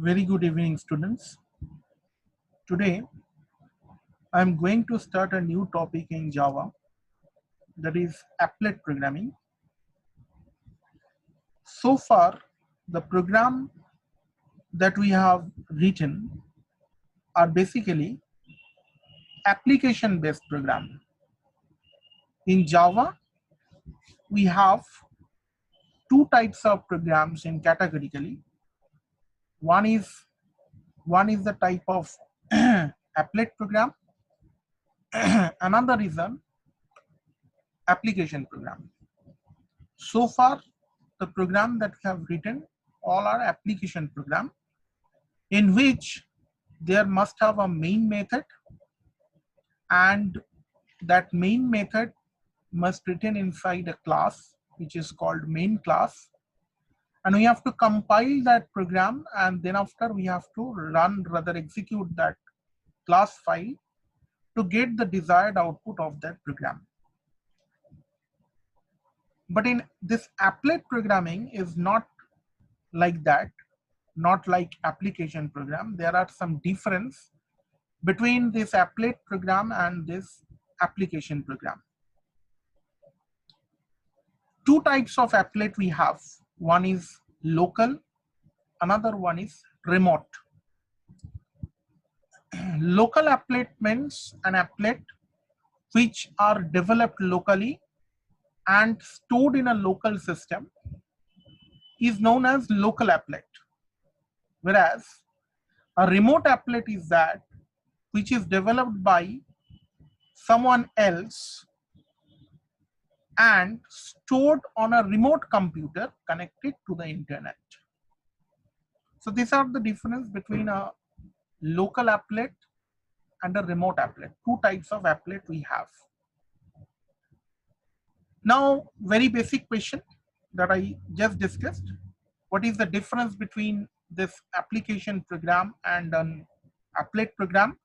Very good evening, students. Today, I am going to start a new topic in Java, that is applet programming. So far, the program that we have written are basically application-based program. In Java, we have two types of programs in categorically. One is the type of applet program. Another is an application program. So far, the program that we have written all are application program in which there must have a main method, and that main method must written inside a class which is called main class, and we have to compile that program, and then after we have to execute that class file to get the desired output of that program. But in this applet programming is not like that, not like application program. There are some difference between this applet program and this application program. Two types of applet we have. One is local, another one is remote. Local applet means an applet which are developed locally and stored in a local system is known as local applet. Whereas a remote applet is that which is developed by someone else and stored on a remote computer connected to the internet. So these are the difference between a local applet and a remote applet. Two types of applet we have. Now, very basic question that I just discussed. What is the difference between this application program and an applet program?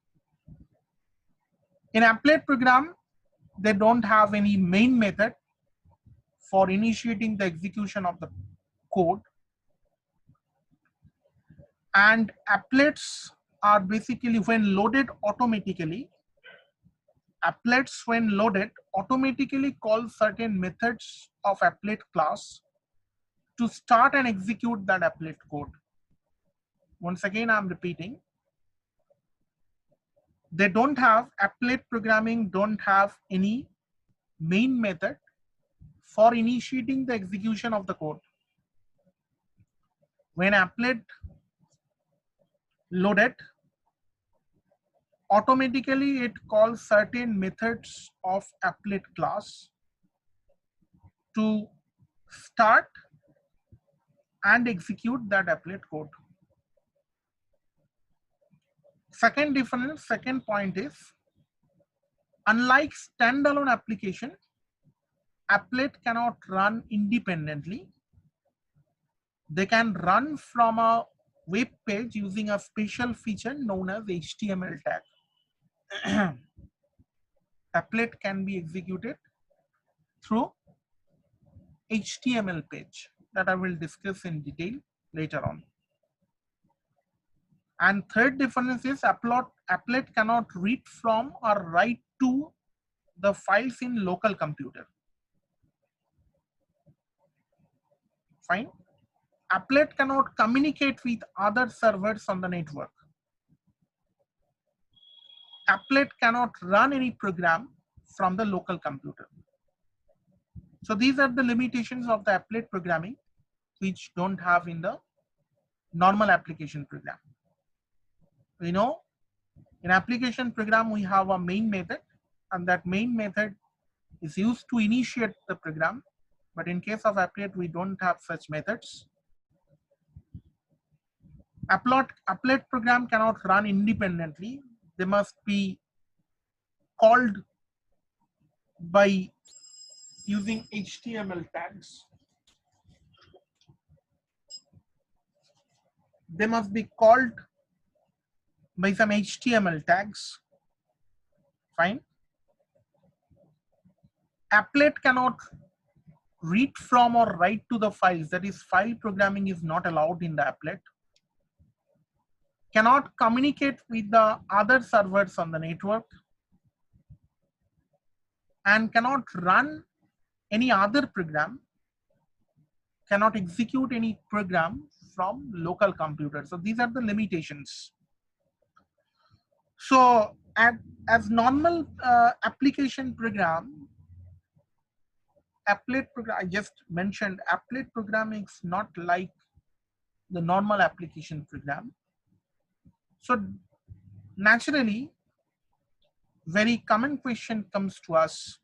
In applet program, they don't have any main method for initiating the execution of the code, and applets are basically when loaded automatically. Applets when loaded automatically call certain methods of applet class to start and execute that applet code. Once again, I'm repeating, they don't have applet programming, don't have any main method for initiating the execution of the code. When applet loaded, automatically it calls certain methods of applet class to start and execute that applet code. Second difference, second point is, unlike standalone application, applet cannot run independently. They can run from a web page using a special feature known as HTML tag. Applet can be executed through HTML page that I will discuss in detail later on. And third difference is applet cannot read from or write to the files in local computer. Fine. Applet cannot communicate with other servers on the network. Applet cannot run any program from the local computer. So these are the limitations of the applet programming which don't have in the normal application program. We know in application program we have a main method, and that main method is used to initiate the program. But in case of applet, we don't have such methods. Applet program cannot run independently. They must be called by using HTML tags. They must be called by some HTML tags. Fine. Applet cannot read from or write to the files. That is, file programming is not allowed in the applet. cannot communicate with the other servers on the network, and cannot run any other program, cannot execute any program from local computers. So these are the limitations. So as normal application program, applet program, I just mentioned, applet programming is not like the normal application program. So naturally, very common question comes to us,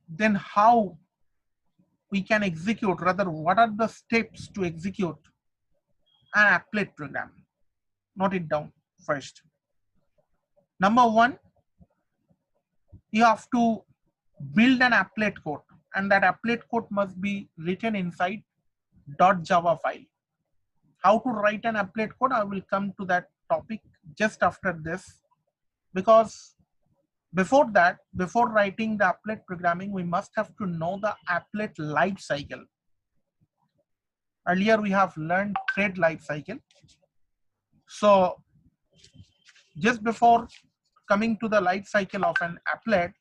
then how we can execute, rather what are the steps to execute an applet program? Note it down first. Number one, you have to build an applet code, and that applet code must be written inside .java file. How to write an applet code, I will come to that topic just after this, because before that, before writing the applet programming, we must have to know the applet life cycle. Earlier we have learned thread life cycle. So just before coming to the life cycle of an applet,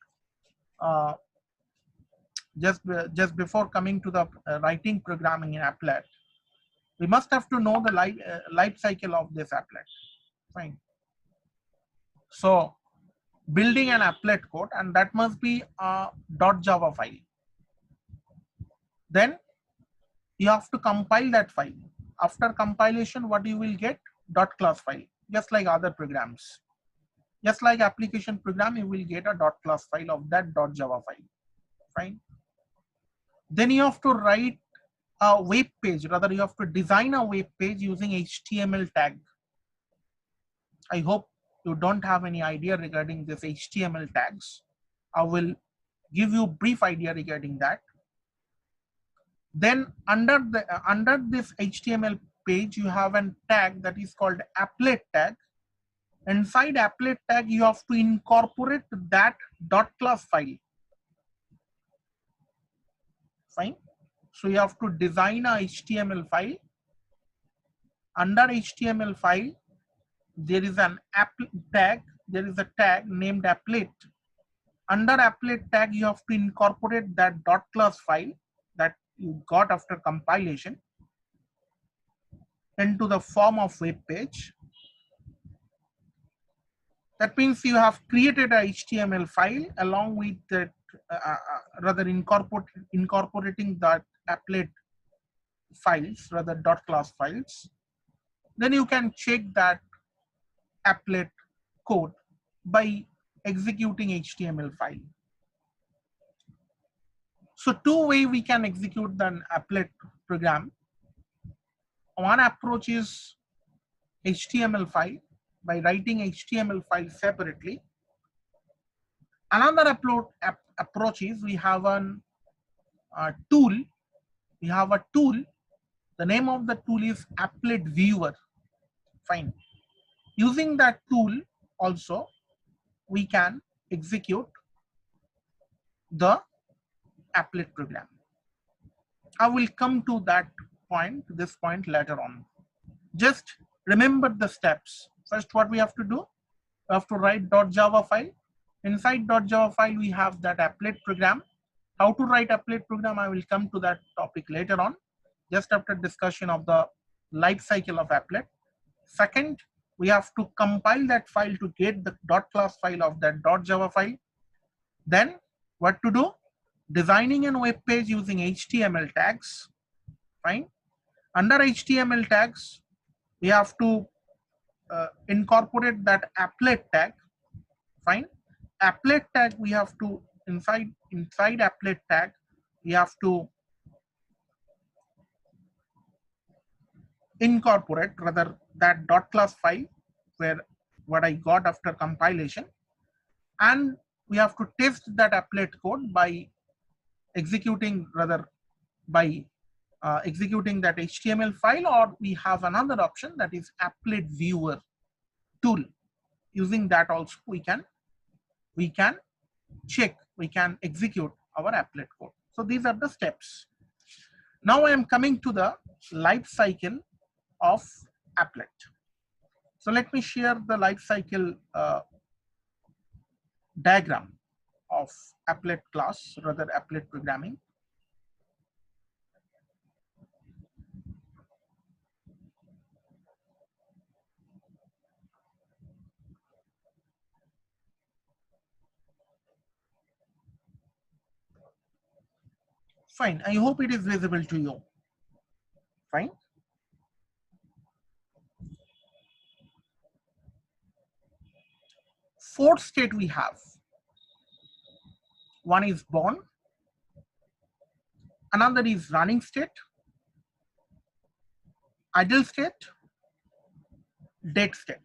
just before coming to the writing programming in applet, we must have to know the life cycle of this applet. Fine. So building an applet code, and that must be a .java file. Then you have to compile that file. After compilation, what you will get? .class file, just like other programs. Just like application program, you will get a .class file of that .java file. Fine. Then you have to write a web page, rather you have to design a web page using HTML tag. I hope you don't have any idea regarding this HTML tags. I will give you a brief idea regarding that. Then under this HTML page, you have a tag that is called applet tag. Inside applet tag, you have to incorporate that .class file. Fine. So you have to design a HTML file. Under HTML file, there is an applet tag. There is a tag named applet. Under applet tag, you have to incorporate that .class file that you got after compilation into the form of web page. That means you have created a HTML file along with that, rather incorporating that applet files, rather .class files. Then you can check that applet code by executing HTML file. So two ways we can execute the applet program. One approach is HTML file, by writing HTML file separately. Another approach is we have a tool. We have a tool. The name of the tool is applet viewer. Fine. Using that tool also, we can execute the applet program. I will come to this point later on. Just remember the steps. First, what we have to do? We have to write .java file. Inside .java file, we have that applet program. How to write applet program, I will come to that topic later on, just after discussion of the life cycle of applet. Second, we have to compile that file to get the .class file of that .java file. Then what to do? Designing a web page using HTML tags. Fine. Under HTML tags, we have to incorporate that applet tag. Fine. Applet tag, we have to inside applet tag, we have to incorporate rather that .class file where what I got after compilation, and we have to test that applet code by executing executing that HTML file, or we have another option that is applet viewer tool. Using that also we can check, we can execute our applet code. So these are the steps. Now I am coming to the life cycle of applet. So let me share the life cycle diagram of applet class, rather applet programming. Fine, I hope it is visible to you. Fine. Fourth state we have. One is born, another is running state, idle state, dead state.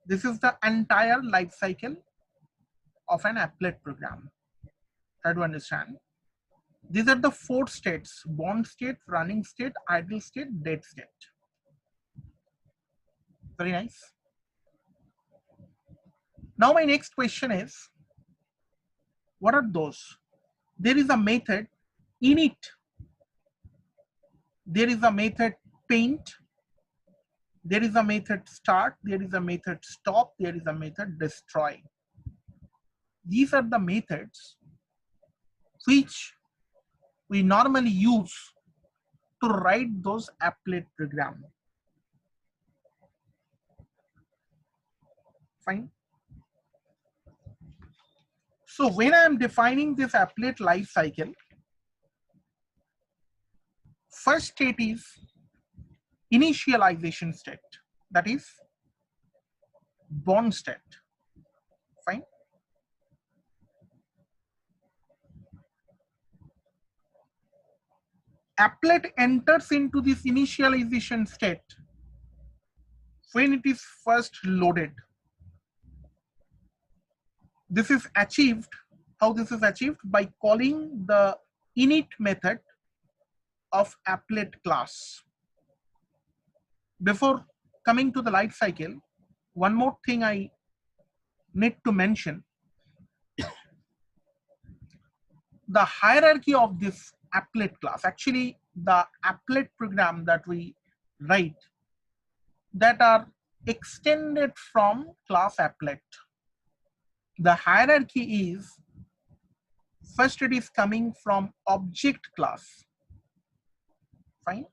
This is the entire life cycle of an applet program. Try to understand. These are the four states: born state, running state, idle state, dead state. Very nice. Now my next question is, what are those? There is a method init. There is a method paint. There is a method start. There is a method stop. There is a method destroy. These are the methods which we normally use to write those applet program. Fine. So when I am defining this applet life cycle, first state is initialization state, that is born state. Fine. Applet enters into this initialization state when it is first loaded. This is achieved, how this is achieved? By calling the init method of applet class. Before coming to the life cycle, one more thing I need to mention. The hierarchy of this applet class, actually the applet program that we write that are extended from class applet. The hierarchy is, first it is coming from object class. Fine.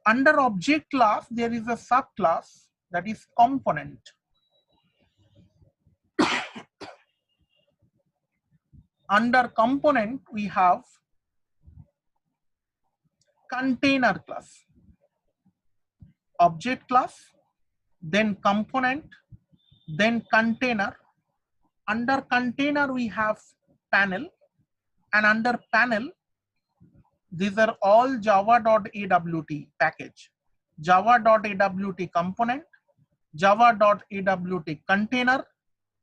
Under object class, there is a subclass that is component. Under component, we have container class, object class, then component, then container. Under container, we have panel, and under panel, these are all java.awt package. Java.awt component, Java.awt container,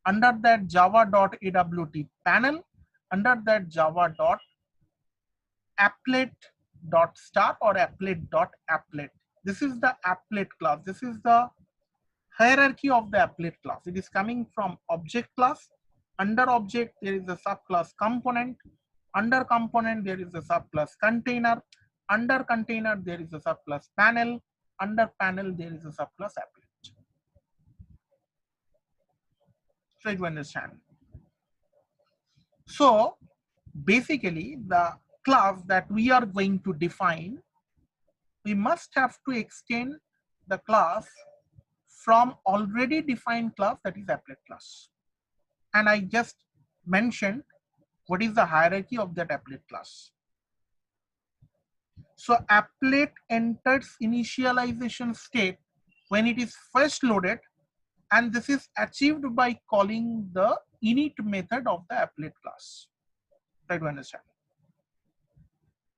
under that Java.awt panel, under that Java.applet.start or applet.applet. This is the applet class. This is the hierarchy of the applet class. It is coming from object class. Under object, there is a subclass component. Under component, there is a subclass container. Under container, there is a subclass panel. Under panel, there is a subclass applet. Try to understand. So basically, the class that we are going to define, we must have to extend the class from already defined class, that is applet class. And I just mentioned what is the hierarchy of that applet class. So applet enters initialization state when it is first loaded, and this is achieved by calling the init method of the applet class. Try to understand.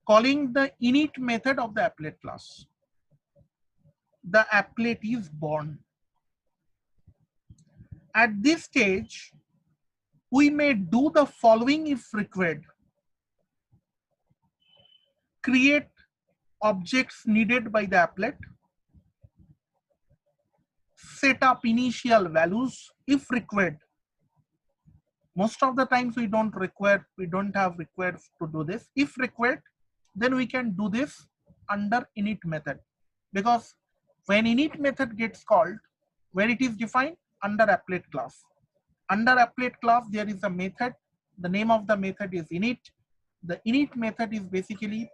Calling the init method of the applet class. The applet is born. At this stage, we may do the following if required. Create objects needed by the applet. Set up initial values if required. Most of the times we don't have required to do this. If required, then we can do this under init method, because when init method gets called, where it is defined under applet class. Under applet class, there is a method. The name of the method is init. The init method is basically,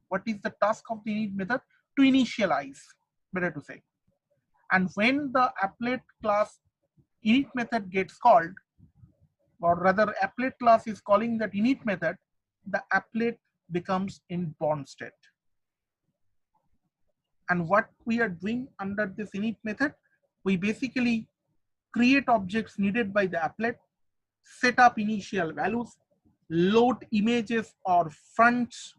what is the task of the init method? To initialize, better to say. And when the applet class init method gets called, or rather applet class is calling that init method, the applet becomes in born state. And what we are doing under this init method, we basically create objects needed by the applet, set up initial values, load images or fonts,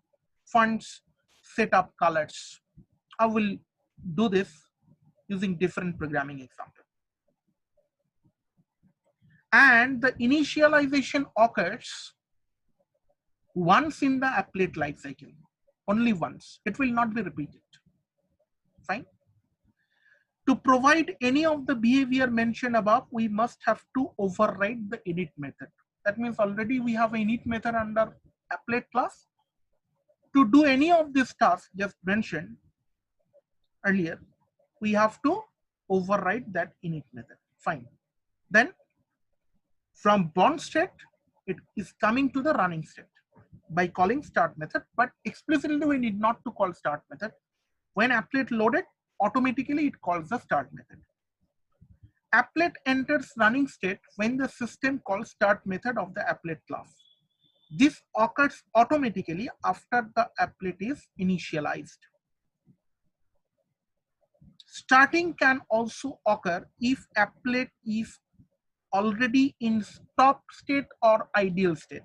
set up colors. I will do this using different programming examples. And the initialization occurs once in the applet lifecycle, only once. It will not be repeated. Fine. To provide any of the behavior mentioned above, we must have to override the init method. That means already we have an init method under applet class. To do any of these tasks just mentioned earlier, we have to override that init method. Fine. Then from born state, it is coming to the running state by calling start method, but explicitly we need not to call start method. When applet loaded, automatically it calls the start method. Applet enters running state when the system calls start method of the applet class. This occurs automatically after the applet is initialized. Starting can also occur if applet is already in stop state or ideal state.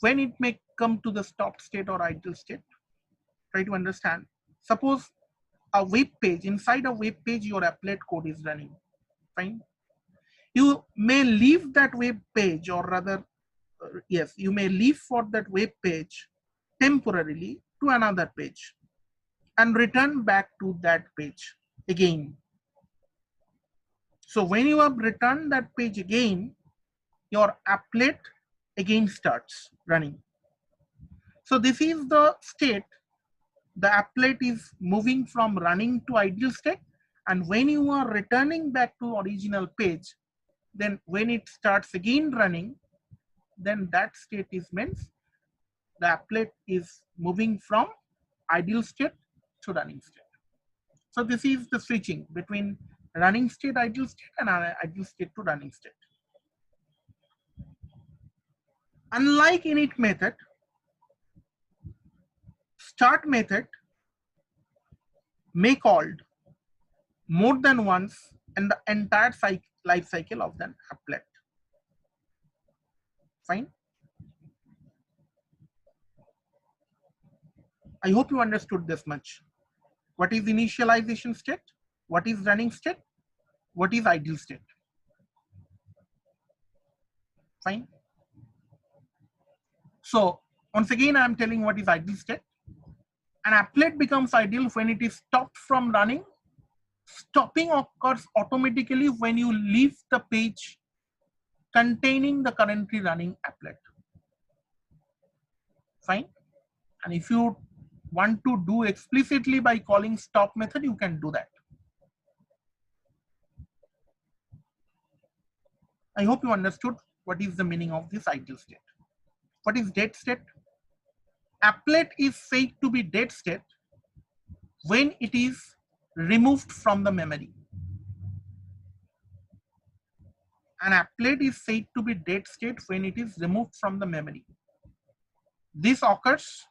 When it may come to the stop state or ideal state, try to understand. Suppose a web page, inside a web page, your applet code is running. Fine. You may leave that web page, or rather, yes, you may leave for that web page temporarily to another page and return back to that page again. So when you have returned that page again, your applet again starts running. So this is the state. The applet is moving from running to ideal state, and when you are returning back to original page, then when it starts again running, then that state is means the applet is moving from ideal state to running state. So this is the switching between running state, ideal state, and ideal state to running state. Unlike init method, start method may called more than once in the entire life cycle of the applet. Fine. I hope you understood this much. What is initialization state? What is running state? What is ideal state? Fine. So once again, I am telling what is ideal state. An applet becomes ideal when it is stopped from running. Stopping occurs automatically when you leave the page containing the currently running applet. Fine. And if you want to do explicitly by calling stop method, you can do that. I hope you understood what is the meaning of this ideal state. What is dead state? Applet is said to be dead state when it is removed from the memory. An applet is said to be dead state when it is removed from the memory. This occurs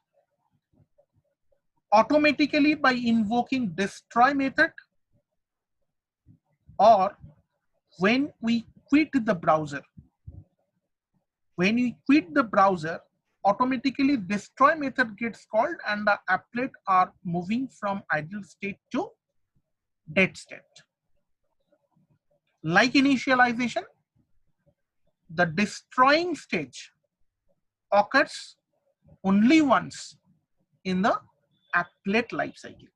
automatically by invoking destroy method, or when we quit the browser. When we quit the browser, automatically destroy method gets called and the applet are moving from idle state to dead state. Like initialization, the destroying stage occurs only once in the applet lifecycle.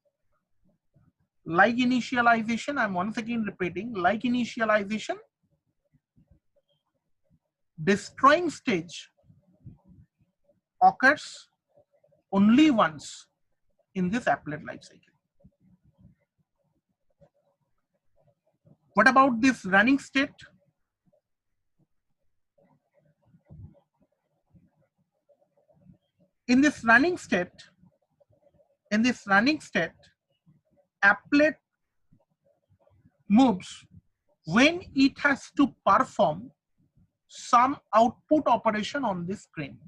Like initialization, I'm once again repeating, like initialization, destroying stage occurs only once in this applet life cycle. What about this running state? In this running state, applet moves when it has to perform some output operation on the screen.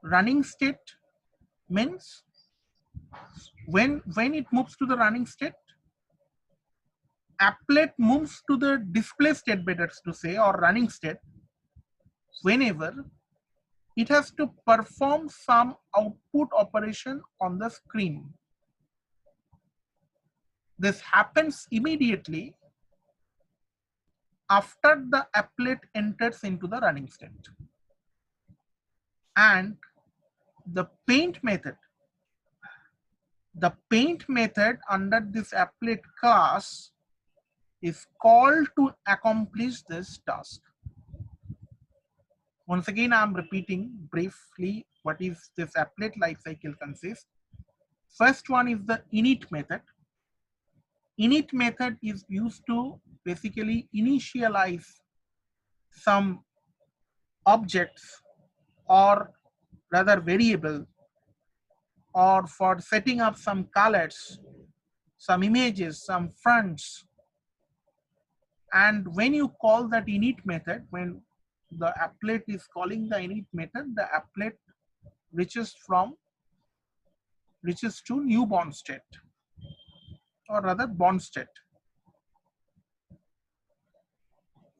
Running state means when it moves to the running state, applet moves to the display state, better to say, or running state, whenever it has to perform some output operation on the screen. This happens immediately after the applet enters into the running state. And the paint method under this applet class is called to accomplish this task. Once again, I'm repeating briefly what is this applet lifecycle consists. First one is the init method. Init method is used to basically initialize some objects or rather variable, or for setting up some colors, some images, some fronts. And when you call that init method, when the applet is calling the init method, the applet reaches to newborn state, or rather born state.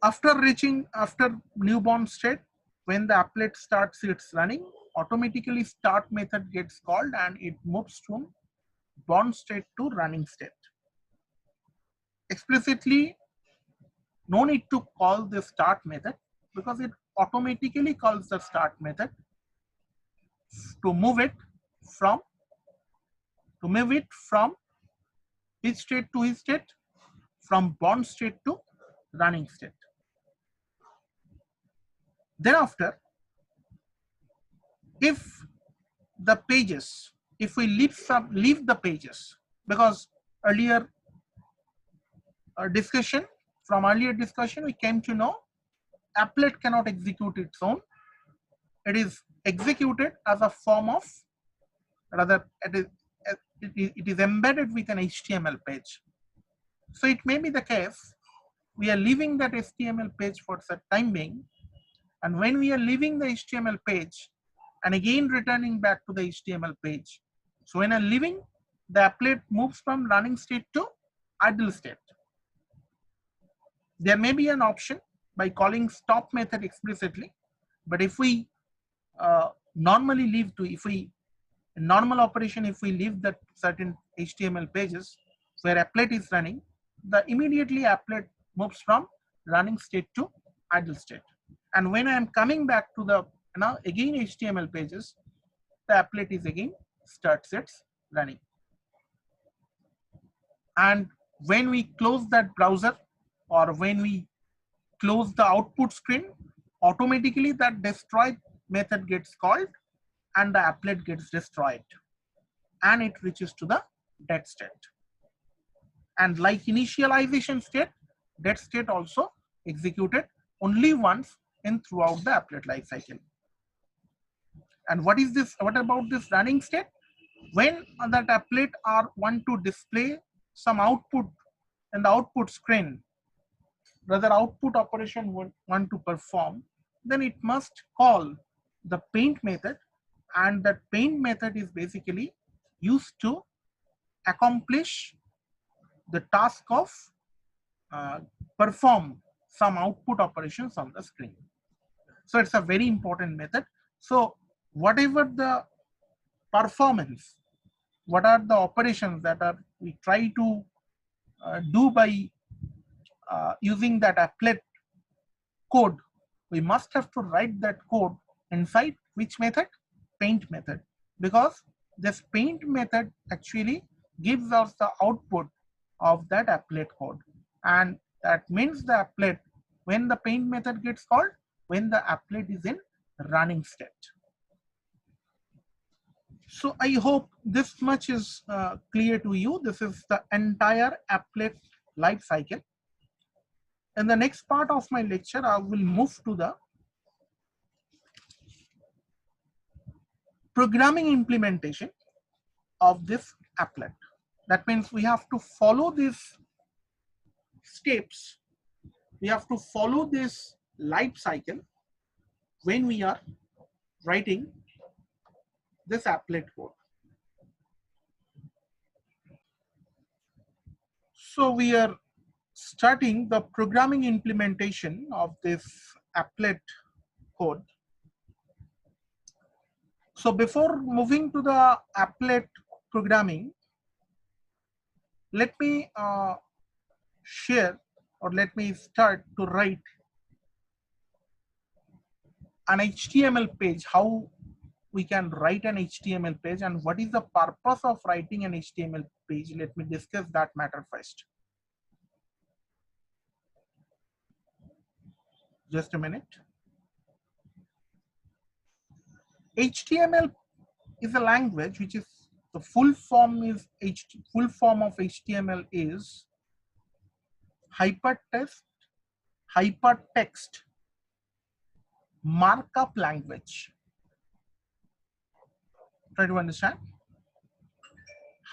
After newborn state, when the applet starts its running, automatically start method gets called and it moves from born state to running state. Explicitly, no need to call the start method because it automatically calls the start method to move it from each state to each state, from born state to running state. Thereafter, if we leave the pages, because earlier discussion we came to know applet cannot execute its own. It is executed as a form of, rather it is embedded with an HTML page. So it may be the case we are leaving that HTML page for some time being, and when we are leaving the HTML page and again returning back to the HTML page, so when I'm leaving, the applet moves from running state to idle state. There may be an option by calling stop method explicitly, but if we normally leave that certain HTML pages where applet is running, the immediately applet moves from running state to idle state. And when I am coming back to the again HTML pages, the applet is again starts its running. And when we close that browser, or when we close the output screen, automatically that destroy method gets called and the applet gets destroyed and it reaches to the dead state. And like initialization state, dead state also executed only once throughout the applet life cycle. And what about this running state? When that applet want to display some output in the output screen, rather output operation want to perform, then it must call the paint method, and that paint method is basically used to accomplish the task of perform some output operations on the screen. So it's a very important method. So whatever the performance, what are the operations that we try to do by using that applet code, we must have to write that code inside which method? Paint method, because this paint method actually gives us the output of that applet code, and that means the applet, when the paint method gets called, when the applet is in running state. So I hope this much is clear to you. This is the entire applet life cycle. In the next part of my lecture, I will move to the programming implementation of this applet. That means we have to follow these steps. We have to follow this life cycle when we are writing this applet code. So we are starting the programming implementation of this applet code. So before moving to the applet programming, let me share, or let me start to write an HTML page, how we can write an HTML page and what is the purpose of writing an HTML page. Let me discuss that matter first. Just a minute. HTML is a language which is the full form of HTML is hypertext markup language. Try to understand.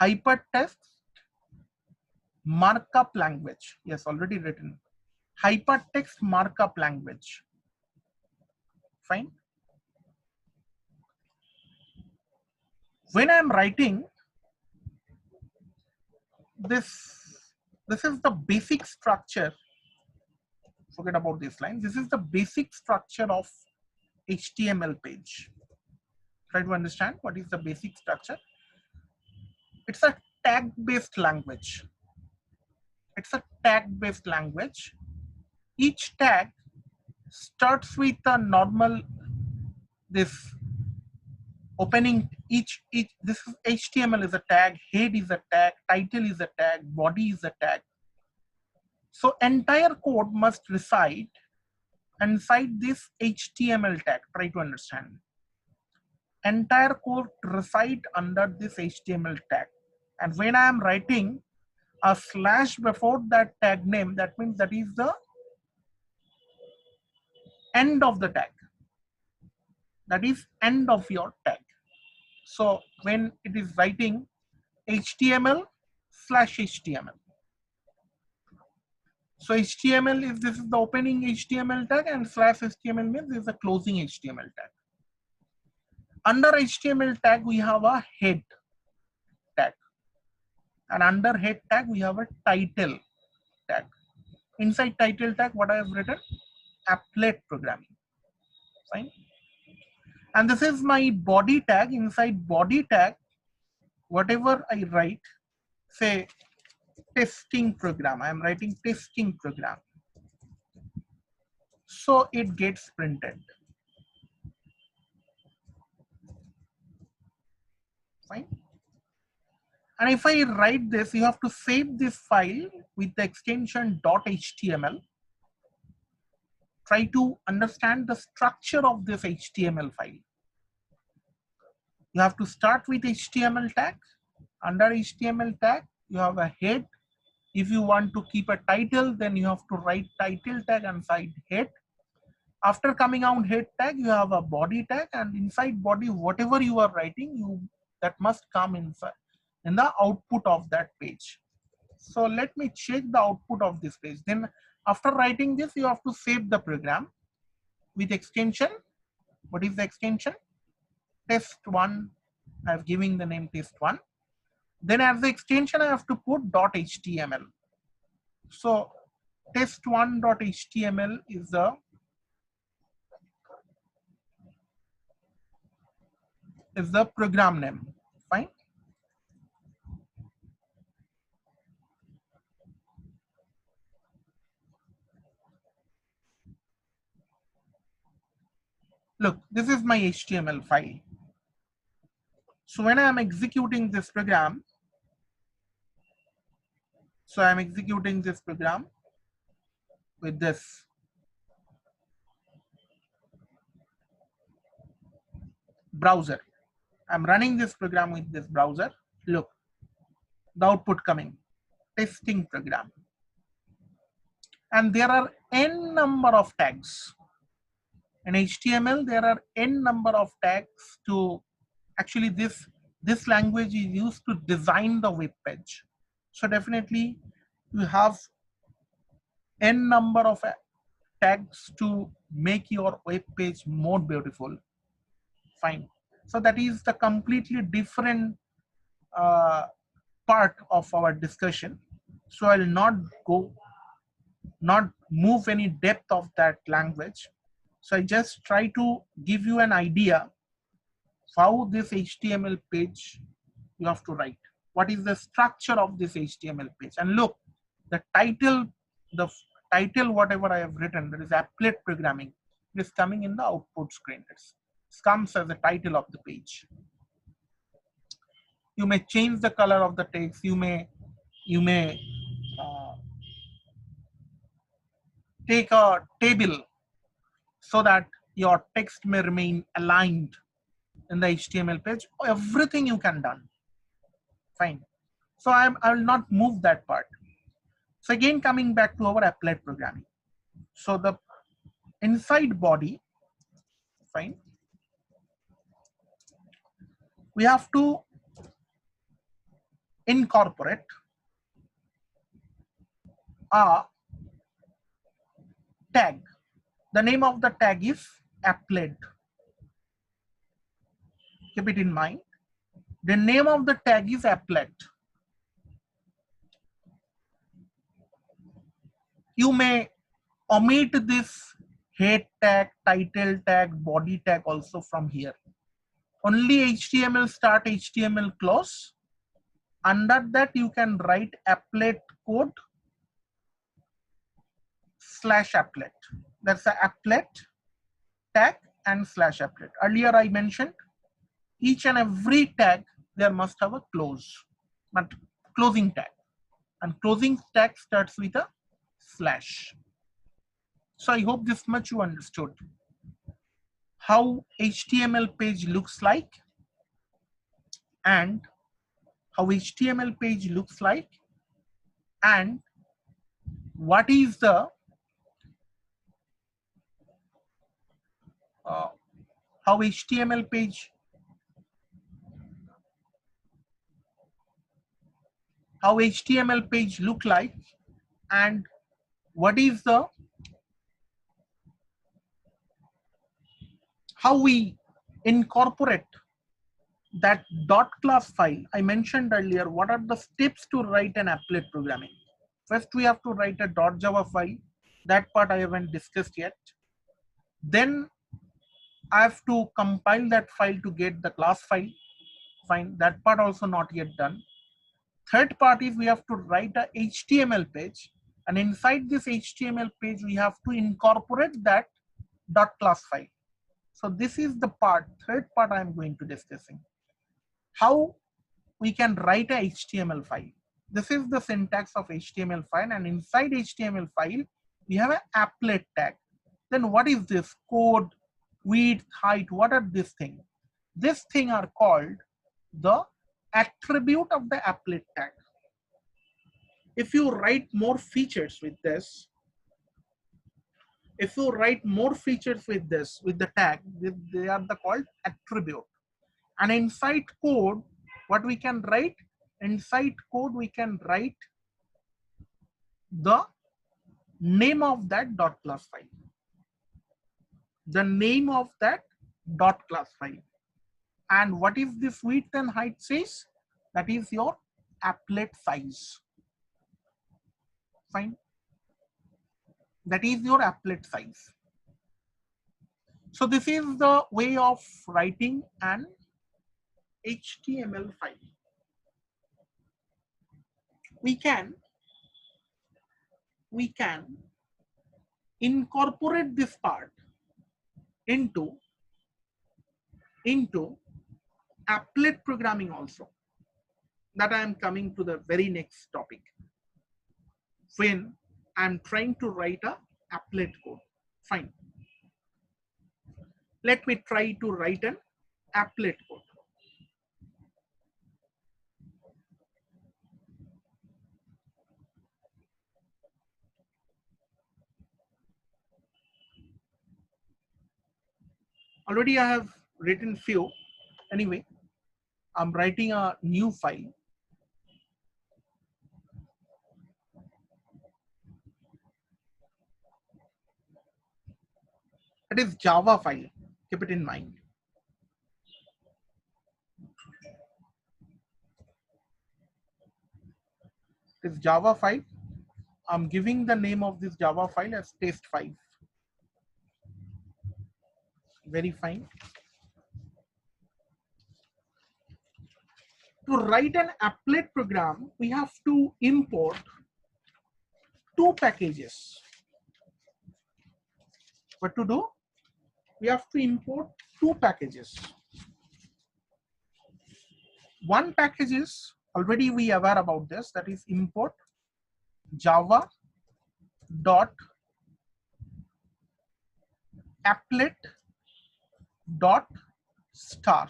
Hypertext markup language. Yes, already written. Hypertext markup language. Fine. When I'm writing this is the basic structure. Forget about this line. This is the basic structure of HTML page. Try to understand what is the basic structure. It's a tag-based language. It's a tag-based language. Each tag starts with a normal this opening. Each this is HTML is a tag, head is a tag, title is a tag, body is a tag. So entire code must reside inside this HTML tag. Try to understand. Entire code reside under this HTML tag. And when I am writing a slash before that tag name, that means that is the end of the tag. That is end of your tag. So when it is writing HTML/HTML. So HTML is this is the opening HTML tag, and /HTML means this is the closing HTML tag. Under HTML tag we have a head tag, and under head tag we have a title tag. Inside title tag, what I have written? Applet programming. Fine. And this is my body tag. Inside body tag, whatever I write, say testing program, I am writing testing program. So it gets printed. Fine. And if I write this, you have to save this file with the extension .html. Try to understand the structure of this HTML file. You have to start with HTML tag. Under HTML tag, you have a head. If you want to keep a title, then you have to write title tag inside head. After coming out head tag, you have a body tag, and inside body, whatever you are writing, that must come inside in the output of that page. So let me check the output of this page. Then after writing this, you have to save the program with extension. What is the extension? Test1. I have given the name test1. Then as the extension, I have to put .html. So test1.html is the program name. Fine. Look, this is my HTML file. So when I am executing this program, with this. Browser. I'm running this program with this browser. Look, the output coming, testing program. And there are n number of tags. In HTML, there are n number of tags to actually this language is used to design the web page. So definitely you have n number of tags to make your web page more beautiful. Fine. So that is the completely different part of our discussion. So I'll not move any depth of that language. So I just try to give you an idea how this HTML page you have to write. What is the structure of this HTML page? And look, the title whatever I have written, that is applet programming, it is coming in the output screen. It comes as the title of the page. You may change the color of the text. You may take a table so that your text may remain aligned in the HTML page. Everything you can done. Fine. So I will not move that part. So again, coming back to our applet programming. So the inside body, fine. We have to incorporate a tag. The name of the tag is applet. Keep it in mind. The name of the tag is applet. You may omit this head tag, title tag, body tag also from here. Only HTML start, HTML close. Under that you can write applet code /applet. That's the applet tag and /applet. Earlier I mentioned each and every tag there must have a closing tag, and closing tag starts with a /. So I hope this much you understood how HTML page looks like and how HTML page looks like and what is the how HTML page look like and what is the how we incorporate that .class file. I mentioned earlier what are the steps to write an applet programming. First we have to write a .java file. That part I haven't discussed yet. Then I have to compile that file to get the class file. Fine, that part also not yet done. Third part is we have to write a HTML page, and inside this HTML page we have to incorporate that .class file. So this is the third part I am going to discussing. How we can write a HTML file. This is the syntax of HTML file, and inside HTML file we have an applet tag. Then what is this? Code, width, height, what are these things? This thing are called the attribute of the applet tag. If you write more features with this, with the tag, they are called attribute. And inside code, what we can write? Inside code, we can write the name of that .class file. The name of that .class file. And what is this width and height says? That is your applet size. Fine. That is your applet size. So this is the way of writing an HTML file. We can incorporate this part into applet programming also. That I am coming to the very next topic. When I'm trying to write a applet code. Fine. Let me try to write an applet code. Already I have written few. Anyway, I'm writing a new file. It is Java file. Keep it in mind. It is Java file. I'm giving the name of this Java file as test5. Very fine. To write an applet program, we have to import two packages. What to do? We have to import two packages. One package is already we aware about this, that is import java dot applet dot star,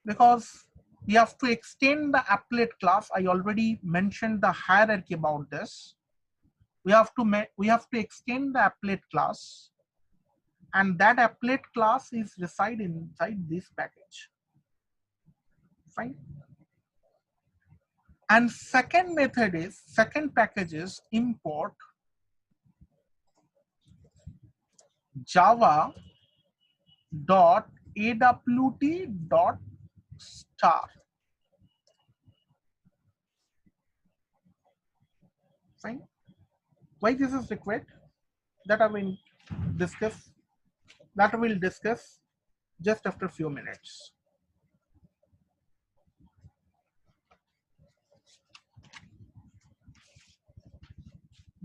because we have to extend the applet class. I already mentioned the hierarchy about this. We have to extend the applet class, and that applet class is reside inside this package. Fine. And second package is import java dot awt dot star. Fine. Why this is required? That I will discuss. That we'll discuss just after a few minutes.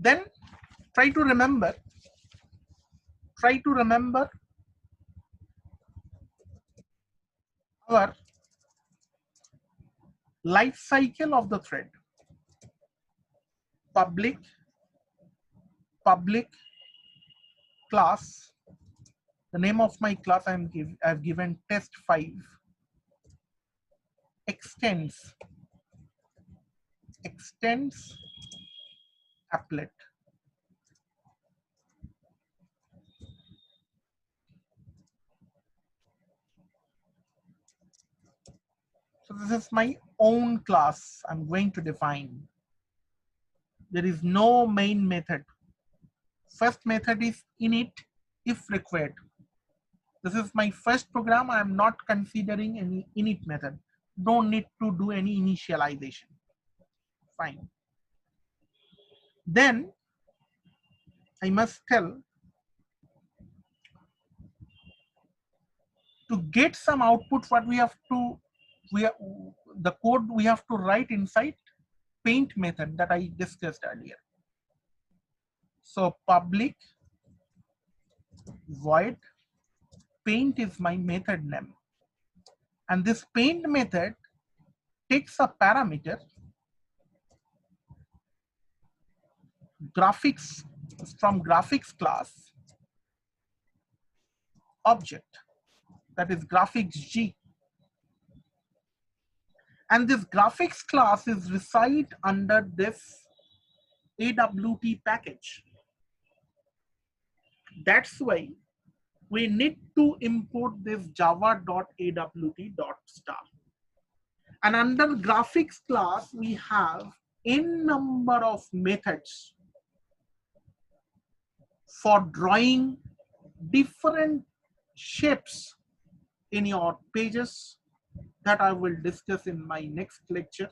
Then try to remember our life cycle of the thread. Public class. The name of my class I've given test5. Extends applet. So this is my own class I'm going to define. There is no main method. First method is init if required. This is my first program. I am not considering any init method. Don't need to do any initialization. Fine. Then I must tell, to get some output, what we have to, the code we have to write inside paint method that I discussed earlier. So public void paint is my method name, and this paint method takes a parameter graphics from graphics class object, that is graphics G, and this graphics class is reside under this AWT package. That's why we need to import this java.awt.star. And under graphics class, we have n number of methods for drawing different shapes in your pages that I will discuss in my next lecture.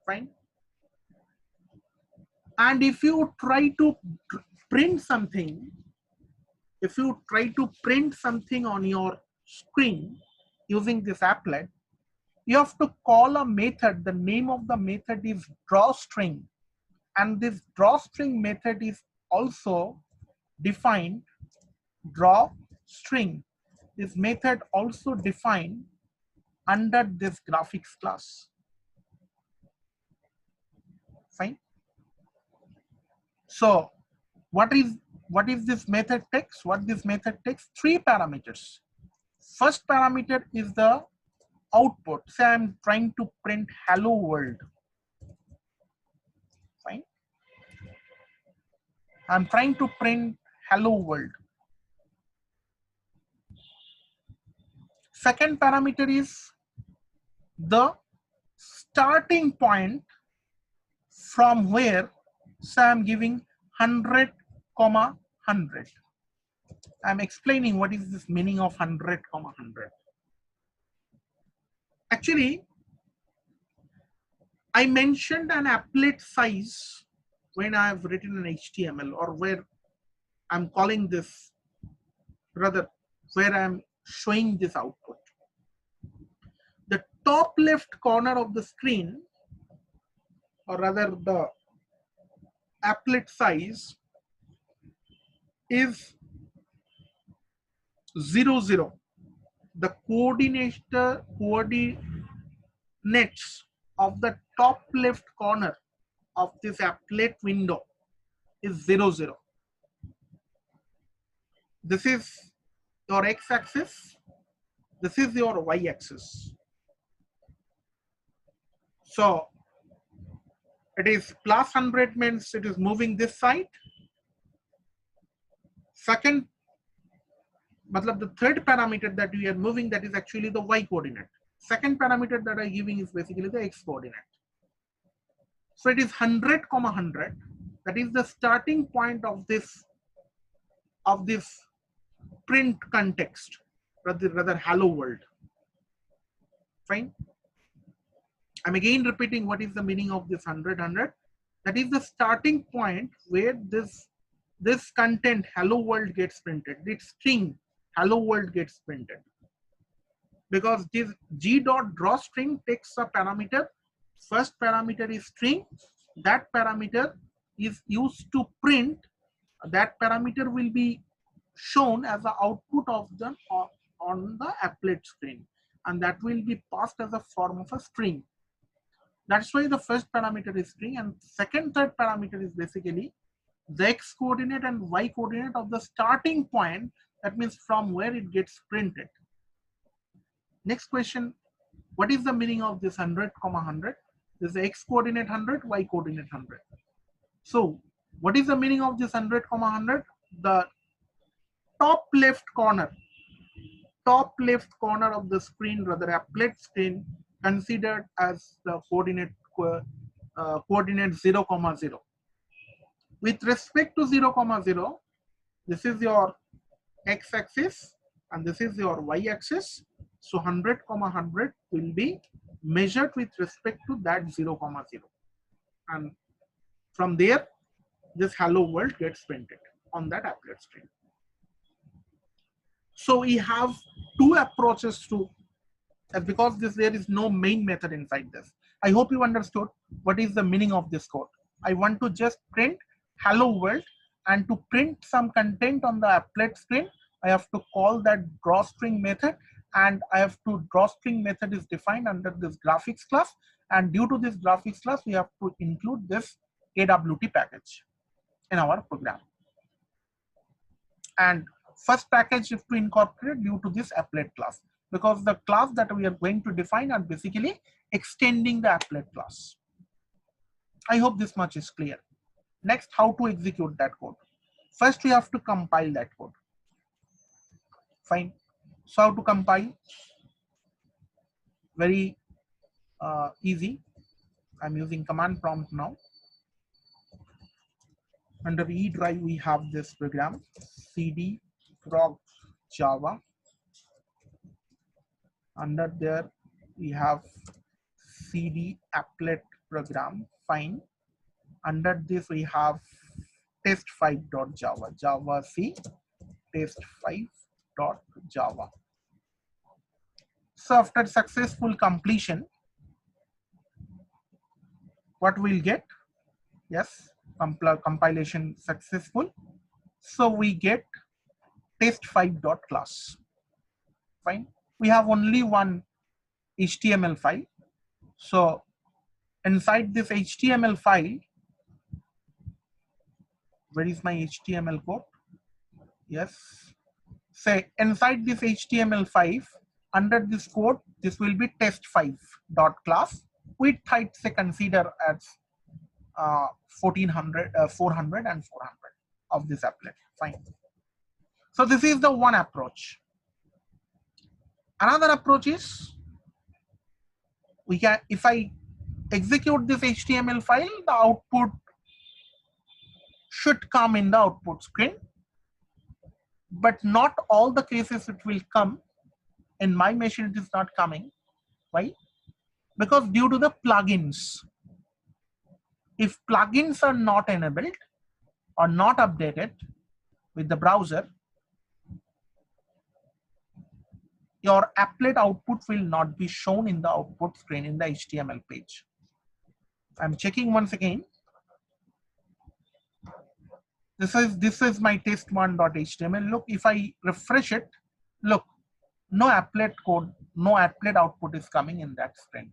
Fine. And if you try to print something, on your screen using this applet, you have to call a method. The name of the method is drawString, and this drawString method is also defined drawString. This method also defined under this graphics class. Fine. So what is this method takes? What this method takes? Three parameters. First parameter is the output. Say I'm trying to print hello world. Fine. I'm trying to print hello world. Second parameter is the starting point from where, so I'm giving 100, 100. I'm explaining what is this meaning of 100, 100. Actually, I mentioned an applet size when I've written an HTML, or where I'm calling this, rather where I'm showing this output. The top left corner of the screen, or rather the applet size, is 0, 0. The coordinates of the top left corner of this applet window is 0, 0. This is your x-axis. This is your y-axis. So it is plus 100 means it is moving this side. Second, the third parameter that we are moving, that is actually the y coordinate. Second parameter that I'm giving is basically the x coordinate. So it is 100, 100. That is the starting point of this print context, rather hello world. Fine. I'm again repeating what is the meaning of this 100, 100. That is the starting point where this content hello world gets printed. This string hello world gets printed. Because this g.drawString takes a parameter. First parameter is string. That parameter is used to print. That parameter will be shown as the output of the on the applet screen, and that will be passed as a form of a string. That's why the first parameter is string, and second, third parameter is basically the x coordinate and y coordinate of the starting point. That means from where it gets printed. Next question, what is the meaning of this 100, 100? This is x coordinate 100, y coordinate 100. So what is the meaning of this 100, 100? The top left corner of the screen, rather applet screen, considered as the coordinate 0, 0. With respect to 0, 0, this is your x-axis and this is your y-axis. So 100, 100 will be measured with respect to that 0, 0. And from there, this hello world gets printed on that applet screen. So we have two approaches to, because there is no main method inside this. I hope you understood what is the meaning of this code. I want to just print hello world, and to print some content on the applet screen, I have to call that drawString method, and drawString method is defined under this graphics class, and due to this graphics class, we have to include this AWT package in our program. And first package is to incorporate due to this applet class, because the class that we are going to define are basically extending the applet class. I hope this much is clear. Next, how to execute that code. First, we have to compile that code. Fine. So how to compile? Very easy. I'm using command prompt now. Under E drive, we have this program, cd prog java. Under there, we have cd applet program. Fine. Under this, we have test5.java, java c test5.java. So after successful completion, what we'll get? Yes, compilation successful. So we get test5.class. Fine. We have only one HTML file. So inside this HTML file, where is my HTML code? Yes. Say inside this HTML file, under this code, this will be test5.class. With height, say consider as 400 and 400 of this applet. Fine. So this is the one approach. Another approach is we can, if I execute this HTML file, the output should come in the output screen, but not all the cases it will come. In my machine, it is not coming. Why? Because due to the plugins. If plugins are not enabled or not updated with the browser, your applet output will not be shown in the output screen in the HTML page. I'm checking once again. This is my test1.html. Look, if I refresh it, look, no applet code, no applet output is coming in that screen.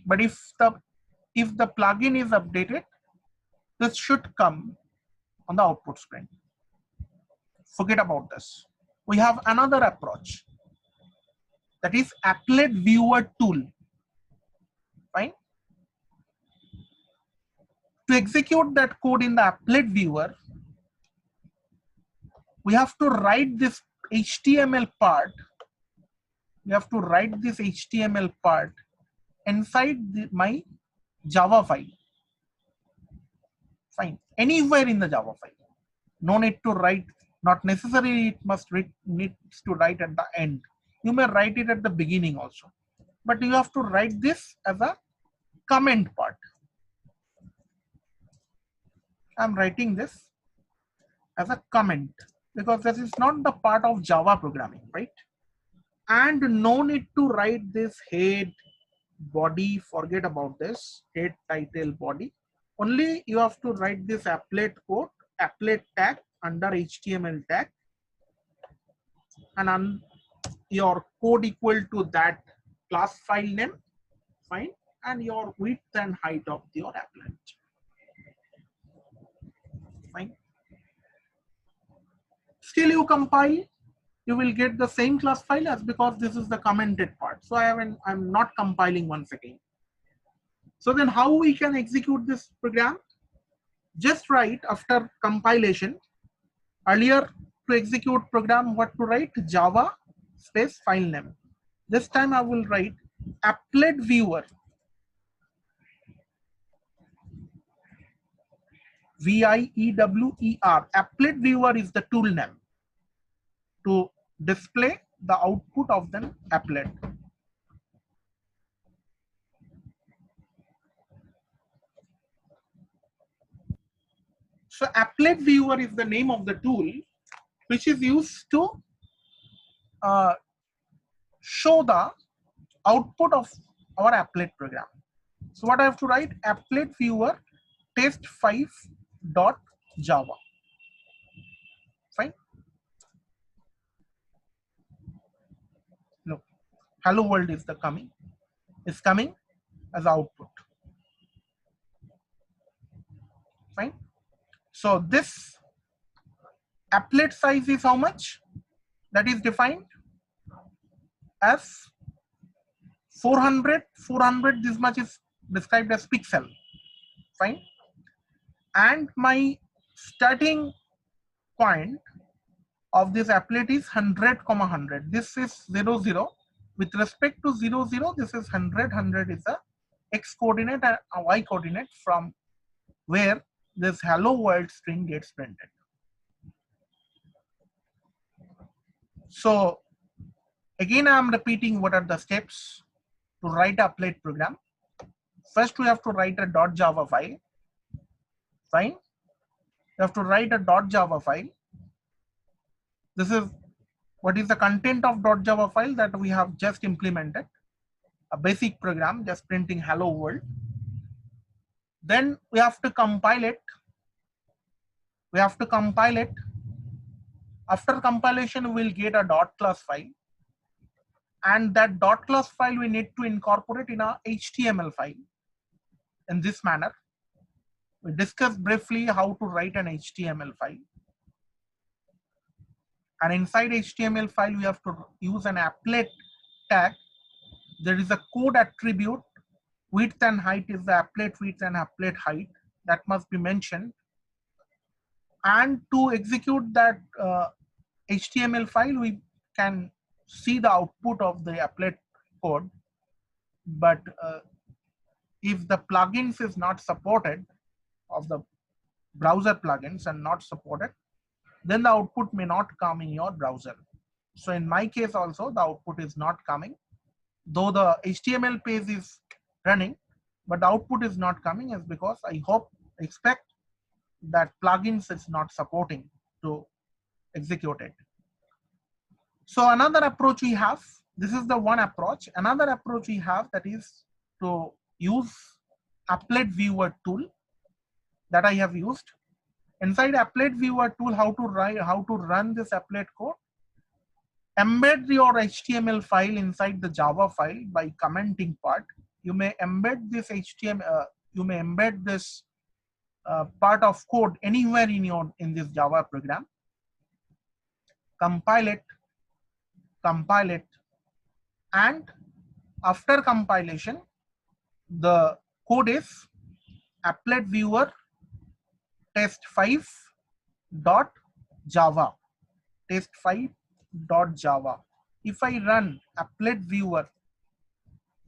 But if the plugin is updated, this should come on the output screen. Forget about this. We have another approach, that is applet viewer tool. Fine. To execute that code in the applet viewer, we have to write this HTML part. We have to write this HTML part inside my Java file. Fine. Anywhere in the Java file. No need to write. Not necessarily it needs to write at the end. You may write it at the beginning also, but you have to write this as a comment part. I'm writing this as a comment because this is not the part of Java programming, right? And no need to write this head, body, forget about this, head, title, body. Only you have to write this applet code, applet tag under HTML tag, and your code equal to that class file name, fine, and your width and height of your applet. Fine. Still you compile, you will get the same class file as because this is the commented part. So I'm not compiling once again. So then how we can execute this program? Just write after compilation. Earlier to execute program, what to write? Java space file name. This time I will write applet viewer. VIEWER. Applet viewer is the tool name to display the output of the applet. So applet viewer is the name of the tool which is used to show the output of our applet program. So what I have to write? Applet viewer test5.java. Fine. Look, hello world is coming as output. Fine. So this applet size is how much? That is defined as 400. This much is described as pixel. Fine. And my starting point of this applet is 100, 100. This is 0, 0. With respect to 0, 0, this is 100. 100 is a x coordinate and a y coordinate from where this hello world string gets printed. So again, I am repeating what are the steps to write a applet program. First, we have to write a .java file. Fine. You have to write a .java file. This is what is the content of .java file that we have just implemented. A basic program just printing hello world. Then we have to compile it. After compilation, we will get a .class file. And that .class file we need to incorporate in a HTML file. In this manner, we discussed briefly how to write an HTML file. And inside HTML file, we have to use an applet tag. There is a code attribute. Width and height is the applet width and applet height. That must be mentioned. And to execute that HTML file, we can see the output of the applet code, but if the plugins is not supported, of the browser plugins and not supported, then the output may not come in your browser. So in my case also, the output is not coming, though the HTML page is running, but the output is not coming, is because I expect that plugins is not supporting to execute it. So another approach we have, this is the one approach. Another approach we have, that is to use applet viewer tool that I have used. Inside applet viewer tool, how to run this applet code. Embed your HTML file inside the Java file by commenting part. You may embed this HTML, you may embed this part of code anywhere in this Java program. Compile it, and after compilation, the code is applet viewer test5.java. test5.java. If I run applet viewer,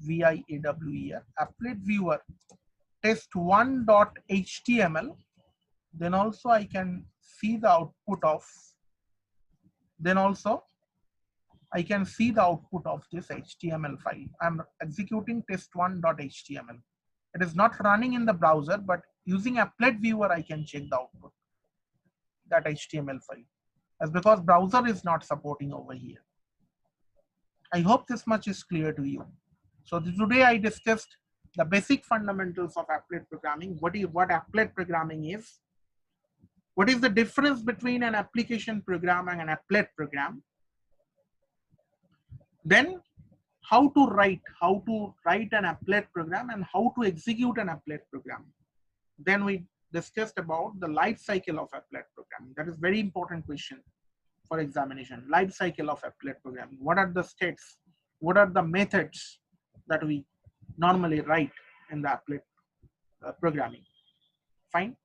VIAWER, applet viewer test1.html, then also I can see the output of, this HTML file. I'm executing test1.html. It is not running in the browser, but using applet viewer, I can check the output, that HTML file. That's because browser is not supporting over here. I hope this much is clear to you. So today I discussed the basic fundamentals of applet programming. What applet programming is? What is the difference between an application program and an applet program? Then how to write an applet program and how to execute an applet program. Then we discussed about the life cycle of applet programming. That is very important question for examination. Life cycle of applet programming. What are the steps? What are the methods that we normally write in the applet programming? Fine.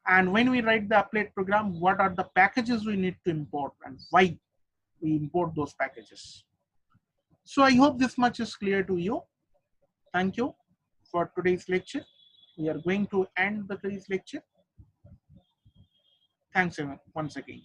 And when we write the applet program, what are the packages we need to import and why we import those packages? So I hope this much is clear to you. Thank you for today's lecture. We are going to end today's lecture. Thanks once again.